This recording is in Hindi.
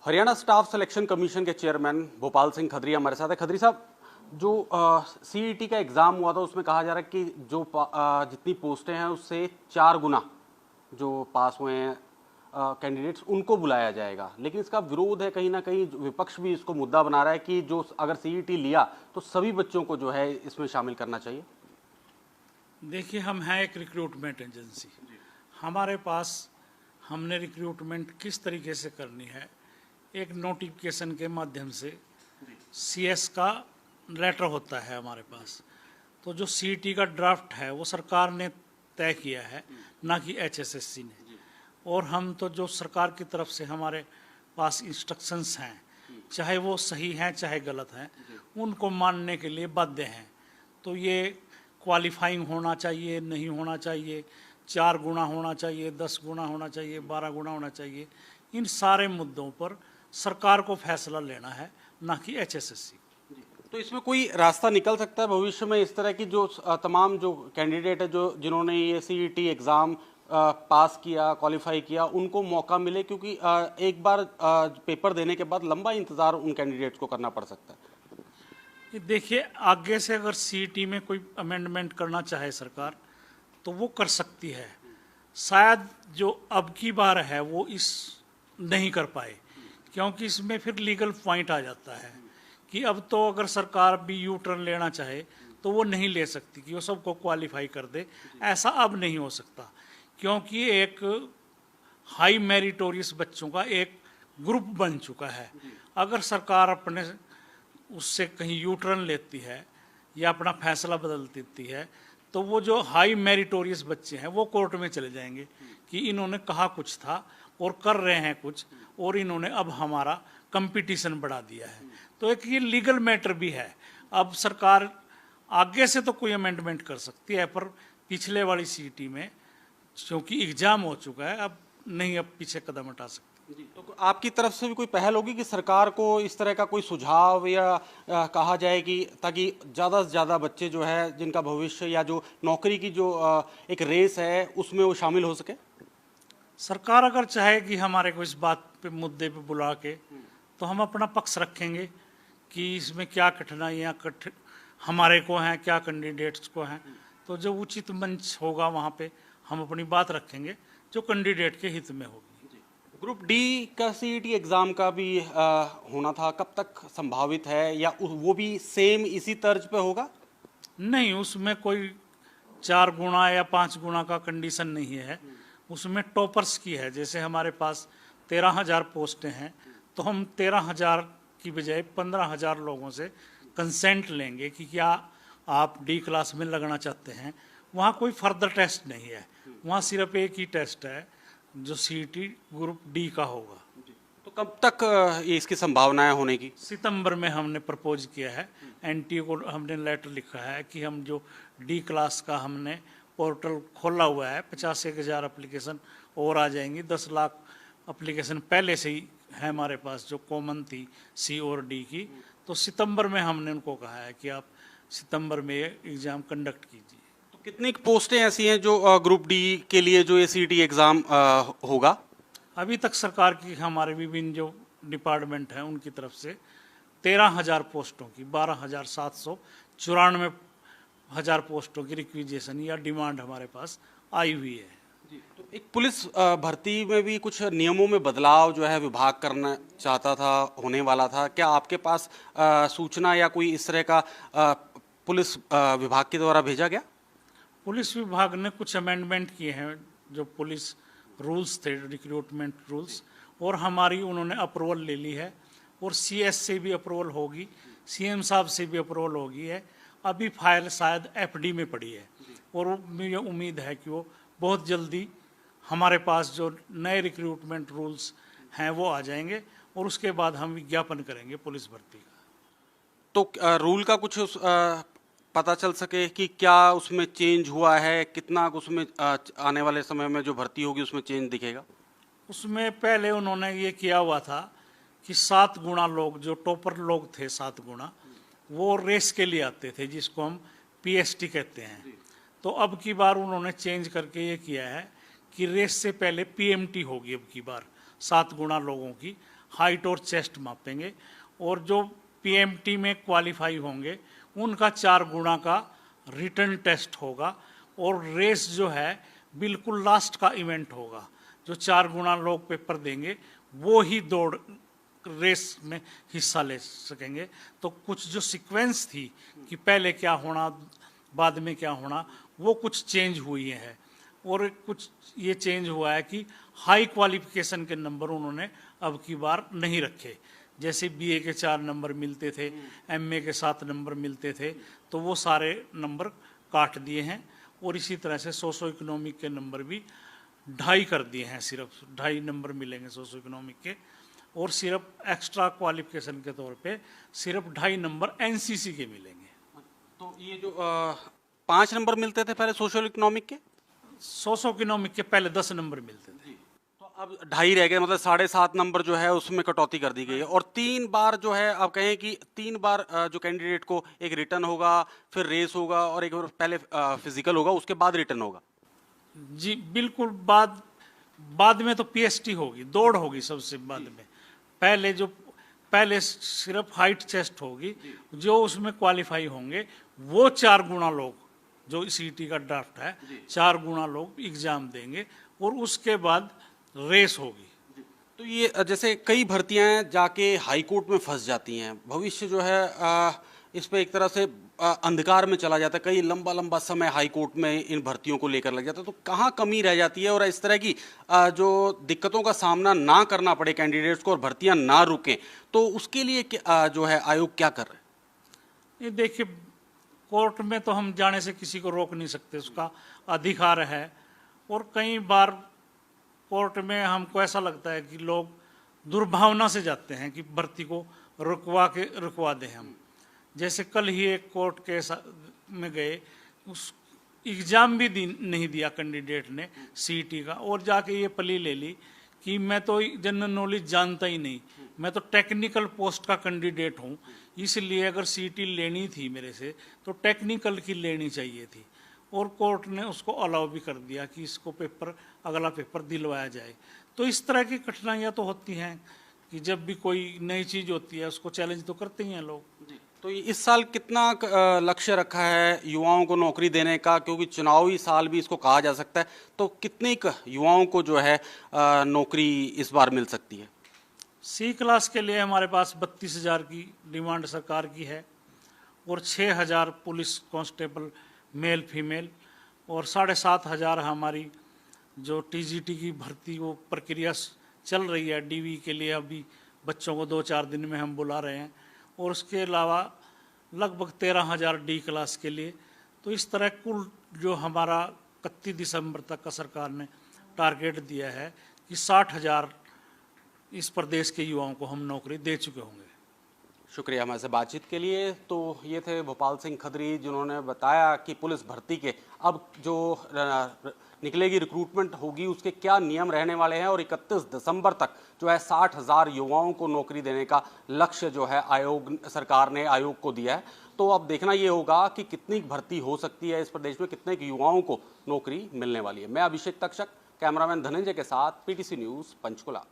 हरियाणा स्टाफ सिलेक्शन कमीशन के चेयरमैन भोपाल सिंह खदरी हमारे साथ है। खदरी साहब, जो सीईटी का एग्ज़ाम हुआ था उसमें कहा जा रहा है कि जो जितनी पोस्टें हैं उससे 4 गुना जो पास हुए हैं कैंडिडेट्स उनको बुलाया जाएगा, लेकिन इसका विरोध है कहीं ना कहीं। विपक्ष भी इसको मुद्दा बना रहा है कि जो अगर सीईटी लिया तो सभी बच्चों को जो है इसमें शामिल करना चाहिए। देखिए, हम हैं एक रिक्रूटमेंट एजेंसी। हमारे पास हमने रिक्रूटमेंट किस तरीके से करनी है, एक नोटिफिकेशन के माध्यम से सीएस का लेटर होता है हमारे पास। तो जो सीईटी का ड्राफ्ट है वो सरकार ने तय किया है, ना कि एचएसएससी ने। और हम तो जो सरकार की तरफ से हमारे पास इंस्ट्रक्शंस हैं, चाहे वो सही हैं चाहे गलत हैं, उनको मानने के लिए बाध्य हैं। तो ये क्वालिफाइंग होना चाहिए, नहीं होना चाहिए, 4 गुना होना चाहिए, 10 गुना होना चाहिए, 12 गुना होना चाहिए, इन सारे मुद्दों पर सरकार को फैसला लेना है, ना कि एचएसएससी। तो इसमें कोई रास्ता निकल सकता है भविष्य में इस तरह की जो तमाम जो कैंडिडेट है जो जिन्होंने ये सीईटी एग्ज़ाम पास किया, क्वालिफाई किया, उनको मौका मिले, क्योंकि एक बार पेपर देने के बाद लंबा इंतज़ार उन कैंडिडेट्स को करना पड़ सकता है। देखिए, आगे से अगर सीईटी में कोई अमेंडमेंट करना चाहे सरकार तो वो कर सकती है। शायद जो अब की बार है वो इस नहीं कर पाए, क्योंकि इसमें फिर लीगल पॉइंट आ जाता है कि अब तो अगर सरकार भी यू टर्न लेना चाहे तो वो नहीं ले सकती कि वो सबको क्वालिफाई कर दे। ऐसा अब नहीं हो सकता, क्योंकि एक हाई मेरिटोरियस बच्चों का एक ग्रुप बन चुका है। अगर सरकार अपने उससे कहीं यू टर्न लेती है या अपना फैसला बदल देती है तो वो जो हाई मेरिटोरियस बच्चे हैं वो कोर्ट में चले जाएंगे कि इन्होंने कहा कुछ था और कर रहे हैं कुछ, और इन्होंने अब हमारा कंपटीशन बढ़ा दिया है। तो एक ये लीगल मैटर भी है। अब सरकार आगे से तो कोई अमेंडमेंट कर सकती है, पर पिछले वाली सीईटी में क्योंकि एग्जाम हो चुका है, अब नहीं, अब पीछे कदम हटा सकती। तो आपकी तरफ से भी कोई पहल होगी कि सरकार को इस तरह का कोई सुझाव या कहा जाए कि ताकि ज़्यादा से ज़्यादा बच्चे जो है जिनका भविष्य या जो नौकरी की जो एक रेस है उसमें वो शामिल हो सके? सरकार अगर चाहे कि हमारे को इस बात पे मुद्दे पे बुला के, तो हम अपना पक्ष रखेंगे कि इसमें क्या कठिनाइयाँ हमारे को हैं, क्या कैंडिडेट्स को हैं। तो जो उचित मंच होगा वहाँ पे हम अपनी बात रखेंगे जो कैंडिडेट के हित में होगी। ग्रुप डी का सीईटी एग्ज़ाम का भी होना था, कब तक संभावित है, या वो भी सेम इसी तर्ज पे होगा? नहीं, उसमें कोई 4 गुना या 5 गुना का कंडीशन नहीं है। उसमें टॉपर्स की है। जैसे हमारे पास 13,000 पोस्टें हैं तो हम 13,000 की बजाय 15,000 लोगों से कंसेंट लेंगे कि क्या आप डी क्लास में लगना चाहते हैं। वहाँ कोई फर्दर टेस्ट नहीं है, वहाँ सिर्फ एक ही टेस्ट है जो सीईटी ग्रुप डी का होगा। तो कब तक ये इसकी संभावनाएं होने की? सितंबर में हमने प्रपोज किया है, एनटीए को हमने लेटर लिखा है कि हम जो डी क्लास का हमने पोर्टल खोला हुआ है, 85,000 एप्लीकेशन और आ जाएंगी। 10 लाख एप्लीकेशन पहले से ही है हमारे पास जो कॉमन थी सी और डी की। तो सितंबर में हमने उनको कहा है कि आप सितंबर में एग्ज़ाम कंडक्ट कीजिए। तो कितनी पोस्टें ऐसी हैं जो ग्रुप डी के लिए जो ये सीईटी एग्ज़ाम होगा? अभी तक सरकार की हमारे विभिन्न जो डिपार्टमेंट हैं उनकी तरफ से 13,000 पोस्टों की 12,794 पोस्टों की रिक्विजेशन या डिमांड हमारे पास आई हुई है। तो एक पुलिस भर्ती में भी कुछ नियमों में बदलाव जो है विभाग करना चाहता था, होने वाला था। क्या आपके पास सूचना या कोई इस तरह का पुलिस विभाग के द्वारा भेजा गया? पुलिस विभाग ने कुछ अमेंडमेंट किए हैं जो पुलिस रूल्स थे, रिक्रूटमेंट रूल्स, और हमारी उन्होंने अप्रूवल ले ली है। और सीएस से भी अप्रूवल होगी, सीएम साहब से भी अप्रूवल होगी है। अभी फाइल शायद एफडी में पड़ी है और मुझे उम्मीद है कि वो बहुत जल्दी हमारे पास जो नए रिक्रूटमेंट रूल्स हैं वो आ जाएंगे और उसके बाद हम विज्ञापन करेंगे पुलिस भर्ती का। तो रूल का कुछ पता चल सके कि क्या उसमें चेंज हुआ है, कितना उसमें आने वाले समय में जो भर्ती होगी उसमें चेंज दिखेगा? उसमें पहले उन्होंने ये किया हुआ था कि 7 गुना लोग जो टॉपर लोग थे, 7 गुना वो रेस के लिए आते थे, जिसको हम पीएसटी कहते हैं। तो अब की बार उन्होंने चेंज करके ये किया है कि रेस से पहले पीएमटी होगी अब की बार 7 गुना लोगों की। हाइट और चेस्ट मापेंगे, और जो पीएमटी में क्वालिफाई होंगे उनका 4 गुना का रिटर्न टेस्ट होगा, और रेस जो है बिल्कुल लास्ट का इवेंट होगा। जो 4 गुना लोग पेपर देंगे वो ही दौड़ रेस में हिस्सा ले सकेंगे। तो कुछ जो सीक्वेंस थी कि पहले क्या होना बाद में क्या होना, वो कुछ चेंज हुई है, और कुछ ये चेंज हुआ है कि हाई क्वालिफिकेशन के नंबर उन्होंने अब की बार नहीं रखे। जैसे बीए के 4 नंबर मिलते थे, एमए के 7 नंबर मिलते थे, तो वो सारे नंबर काट दिए हैं, और इसी तरह से सोशो इकोनॉमिक के नंबर भी 2.5 कर दिए हैं। सिर्फ 2.5 नंबर मिलेंगे सोशो इकोनॉमिक के, और सिर्फ एक्स्ट्रा क्वालिफिकेशन के तौर पे सिर्फ 2.5 नंबर एनसीसी के मिलेंगे। तो ये जो 5 नंबर मिलते थे पहले सोशल इकोनॉमिक के, सोशो इकोनॉमिक के पहले 10 नंबर मिलते थे, तो अब 2.5 रह गए, मतलब 7.5 नंबर जो है उसमें कटौती कर दी गई है। और 3 बार जो है आप कहें कि 3 बार जो कैंडिडेट को एक रिटर्न होगा, फिर रेस होगा, और एक बार पहले फिजिकल होगा, उसके बाद रिटर्न होगा। जी बिल्कुल। बाद में तो पीएसटी होगी, दौड़ होगी सबसे बाद में। पहले सिर्फ हाइट चेस्ट होगी, जो उसमें क्वालिफाई होंगे वो 4 गुना लोग, जो सीटी का ड्राफ्ट है 4 गुना लोग एग्जाम देंगे, और उसके बाद रेस होगी। तो ये जैसे कई भर्तियां जाके हाई कोर्ट में फंस जाती हैं, भविष्य जो है इस पे एक तरह से अंधकार में चला जाता है, कई लंबा लंबा समय हाई कोर्ट में इन भर्तियों को लेकर लग जाता है, तो कहाँ कमी रह जाती है, और इस तरह की जो दिक्कतों का सामना ना करना पड़े कैंडिडेट्स को और भर्तियां ना रुकें, तो उसके लिए जो है आयोग क्या कर रहे हैं? ये देखिए, कोर्ट में तो हम जाने से किसी को रोक नहीं सकते, उसका अधिकार है, और कई बार कोर्ट में हमको ऐसा लगता है कि लोग दुर्भावना से जाते हैं कि भर्ती को रुकवा दें हम। जैसे कल ही एक कोर्ट केस में गए, उस एग्ज़ाम भी नहीं दिया कैंडिडेट ने सीईटी का, और जाके ये प्ली ले ली कि मैं तो जनरल नॉलेज जानता ही नहीं, मैं तो टेक्निकल पोस्ट का कैंडिडेट हूँ, इसलिए अगर सीईटी लेनी थी मेरे से तो टेक्निकल की लेनी चाहिए थी। और कोर्ट ने उसको अलाउ भी कर दिया कि इसको अगला पेपर दिलवाया जाए। तो इस तरह की कठिनाइयाँ तो होती हैं कि जब भी कोई नई चीज़ होती है उसको चैलेंज तो करते ही हैं लोग। तो इस साल कितना लक्ष्य रखा है युवाओं को नौकरी देने का, क्योंकि चुनावी साल भी इसको कहा जा सकता है, तो कितने युवाओं को जो है नौकरी इस बार मिल सकती है? सी क्लास के लिए हमारे पास 32,000 की डिमांड सरकार की है, और 6,000 पुलिस कांस्टेबल मेल फीमेल, और 7,500 हमारी जो टीजीटी की भर्ती वो प्रक्रिया चल रही है। डीवी के लिए अभी बच्चों को 2-4 दिन में हम बुला रहे हैं, और उसके अलावा लगभग 13,000 डी क्लास के लिए। तो इस तरह कुल जो हमारा 31 दिसंबर तक का सरकार ने टारगेट दिया है कि 60,000 इस प्रदेश के युवाओं को हम नौकरी दे चुके होंगे। शुक्रिया हमारे से बातचीत के लिए। तो ये थे भोपाल सिंह खदरी, जिन्होंने बताया कि पुलिस भर्ती के अब जो निकलेगी रिक्रूटमेंट होगी उसके क्या नियम रहने वाले हैं, और 31 दिसंबर तक जो है 60,000 युवाओं को नौकरी देने का लक्ष्य जो है सरकार ने आयोग को दिया है। तो अब देखना ये होगा कि कितनी भर्ती हो सकती है इस प्रदेश में, कितने युवाओं को नौकरी मिलने वाली है। मैं अभिषेक तक्षक, कैमरामैन धनंजय के साथ, पीटीसी न्यूज़ पंचकुला।